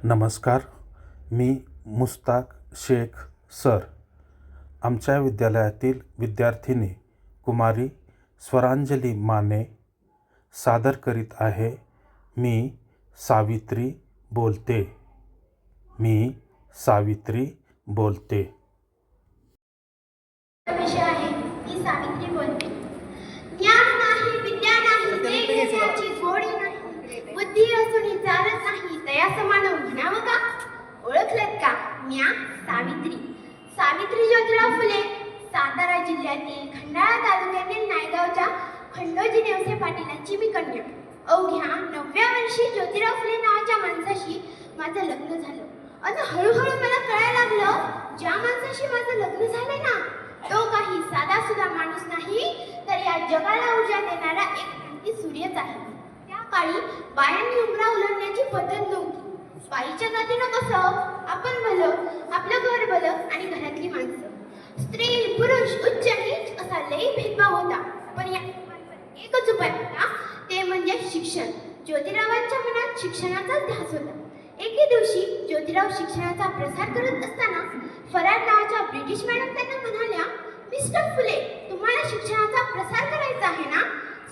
नमस्कार. मी मुस्ताक शेख सर. आमच्या विद्यालयातील विद्यार्थिनी कुमारी स्वरांजली माने सादर करीत आहे. मी सावित्री बोलते. विषय आहे. मी सावित्री बोलते. ज्ञान नाही, विद्या नाही, ते घेण्याची गोडी नाही, बुद्धी असूनही चालत नाही, तयास मानव म्हणावं का? ओळखलत का? म्या सावित्री. सावित्री ज्योतिराव फुले, सातारा जिल्ह्यातील खंडाळा तालुक्यातील नायगावच्या खंडोजी नेवसे पाटीलांची मी कन्या. अवघ्या 9व्या वर्षी ज्योतिराव फुले नावाच्या माणसाशी माझं लग्न झालं. आणि हळूहळू मला कळायला लागलं, ज्या माणसाशी माझं लग्न झालंय ना, तो काही साधा सुद्धा माणूस नाही, तर या जगाला ऊर्जा देणारा एक क्रांती सूर्यच आहे. त्या काळी बायांनी उमरा उलटण्याची पद्धत नव्हती. बाईच्या जातीनं कसं, आपण भलं, आपलं घर भलं आणि घरातली माणसं. स्त्री पुरुष उच्च नीच असा लई भेदभाव होता. पण या एकच उपाय होता, ते म्हणजे शिक्षण. ज्योतिरावांच्या मनात शिक्षणाचाच ध्यास होता. एके दिवशी ज्योतिराव शिक्षणाचा प्रसार करत असताना फरार नावाच्या ब्रिटिश मॅडम त्यांना म्हणाल्या, मिस्टर फुले, तुम्हाला शिक्षणाचा प्रसार करायचा आहे ना?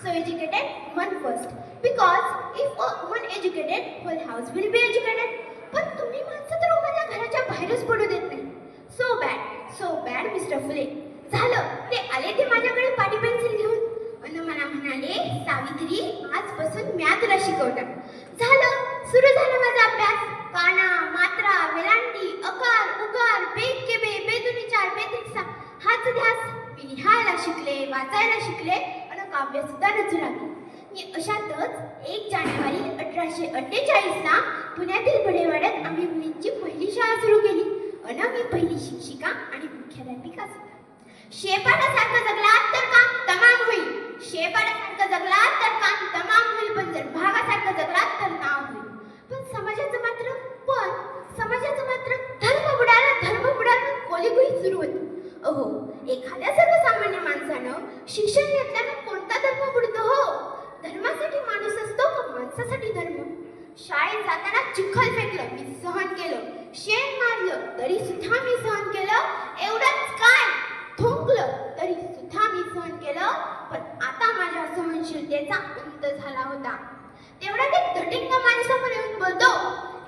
So educated woman first, because if a woman educated, whole house will be educated. पण तुम्ही माणसं तर उमेला घराच्या बाहेरच पडू देत नाही. सो बॅड मिस्टर फुले. झालं, ते आले ते माझ्याकडे पाटी पेन्सिल घेऊन आणि मला म्हणाले, सावित्री, आजपासून म्या तुला शिकवणार. झालं, सुरू झाला माझा अभ्यास. काना, मात्रा, वेलांटी, अकार, उकार, बेक के बे, बेदुनी चार, बेत्रिक सहा, हाच ध्यास. मी लिहायला शिकले, वाचायला शिकले आणि काव्य सुद्धा रचू लागले. मी अशातच 1 जानेवारी 1848ला पुण्यातील बडेवाड्यात आम्ही मुलींची पहिली शाळा सुरू केली. आणि मी पहिली शिक्षिका आणि मुख्याध्यापिका सुद्धा. शेपाटासारखं जगलात तर काम तमाम होईल. शेपाटासारखं जगलात तर काम तमाम होईल, पण जर भागासारखं जगलात तर नाव होईल. पण समाजाचं मात्र धर्म बुडाला कोलीगुही सुरू होती. अहो, एखाद्या सर्वसामान्य माणसानं शिक्षण घेतल्यानं कोणता धर्म बुडतो हो? धर्मासाठी माणूस असतो का माणसासाठी धर्म? शाळेत जाताना चिखल फेकलं, मी सहन केलं. शेण मारलं तरी सुद्धा मी सहन केलं. एवढंच काय, थुंकलं तरी सुद्धा मी सहन केलं. पण आता माझ्या सहनशीलतेचा अंत झाला होता. तेवढ्यात एक धटिंग माणसावर येऊन बोलतो,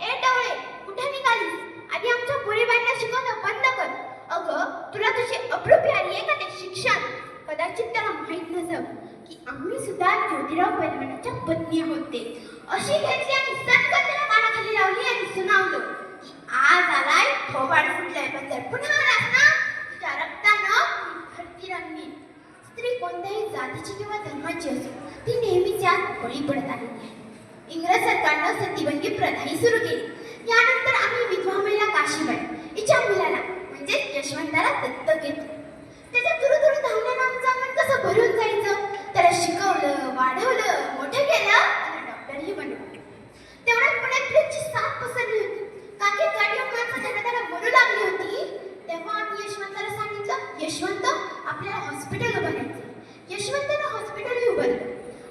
ए टवळे, कुठे निघालीस? आधी आमच्या पोरीबाईंना शिकवणं बंद कर. अगं, तुला तुझी अप्रूप यारी आहे का ते शिक्षण? कदाचित त्याला माहीत नसावं की आम्ही सुद्धा ज्योतिराव पैलवानाच्या पत्नी होते. अशी घेतली आणि सटकन त्याला कानाखाली लावली आणि सुनावलं की आज आलाय, थोबाड फुटलाय, पण जर पुन्हा आलास ना, तुझ्या रक्तानं धरती रंगीन. स्त्री कोणत्याही जातीची किंवा धर्माची असो, ती नेहमीच यात बळी पडत आलेली आहे. इंग्रज सरकारनं सतीबंदी प्रथाही सुरू केली. यानंतर आम्ही विधवा महिला काशीबाई हिच्या मुलाला म्हणजे यशवंताला दत्तक घेतलं. त्याच्या तुरु धावण्यानं आमचं अंगण कसं भरून जायचं. त्याला शिकवलं, वाढवलं, मोठं केलं आणि डॉक्टरही बनवलं. तेवढ्यात पुण्यात प्लेगची साथ पसरली होती. काकी गाडीवर माणसं त्याला मरू लागली होती. तेव्हा आम्ही यशवंताला सांगितलं, यशवंत, आपल्याला हॉस्पिटल उभारायचं. यशवंतानं हॉस्पिटल उभारलं.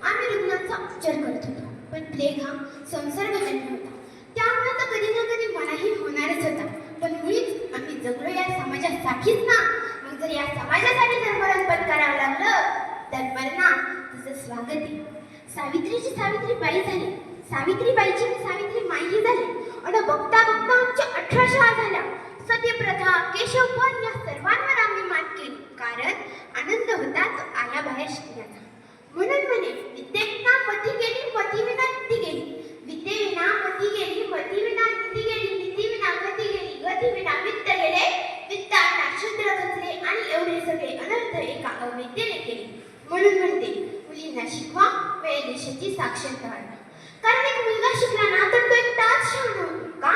आम्ही रुग्णांचा उपचार करत होतो. पण प्लेग हा संसर्गजन्य होता, त्यामुळे तर कधी ना कधी मलाही होणारच होता. पण मुळीच आम्ही जगलो या समाजासाठीच ना. मग जर या समाजासाठी जर मरण पत्करावं लागलं तर बरं ना, तुझं स्वागत आहे. सावित्रीची सावित्री बाई झाली, सावित्रीबाईची सावित्री माईही झाली. आणि बघता आमच्या 18 शाळा झाल्या. सत्यप्रथा, केशवपण या सर्वांवर आम्ही मात केली. कारण आनंद होता तो आयाबाहेर शिकण्याचा. म्हणून म्हणे, विद्येविना मती गेली, मतीविना नीती गेली. विद्येविना मती गेली, मतीविना नीती गेली. नीतीविना गती गेली, गतीविना वित्त गेले. वित्ताविना शूद्र खचले आणि एवढे सगळे अनर्थ एका अविद्येने केले. म्हणून म्हणते, मुलींना शिकवा, वेळ देशाची साक्षरता वाढवा. कारण एक मुलगा शिकला ना तर तो एक तास शहाणा होतो. का?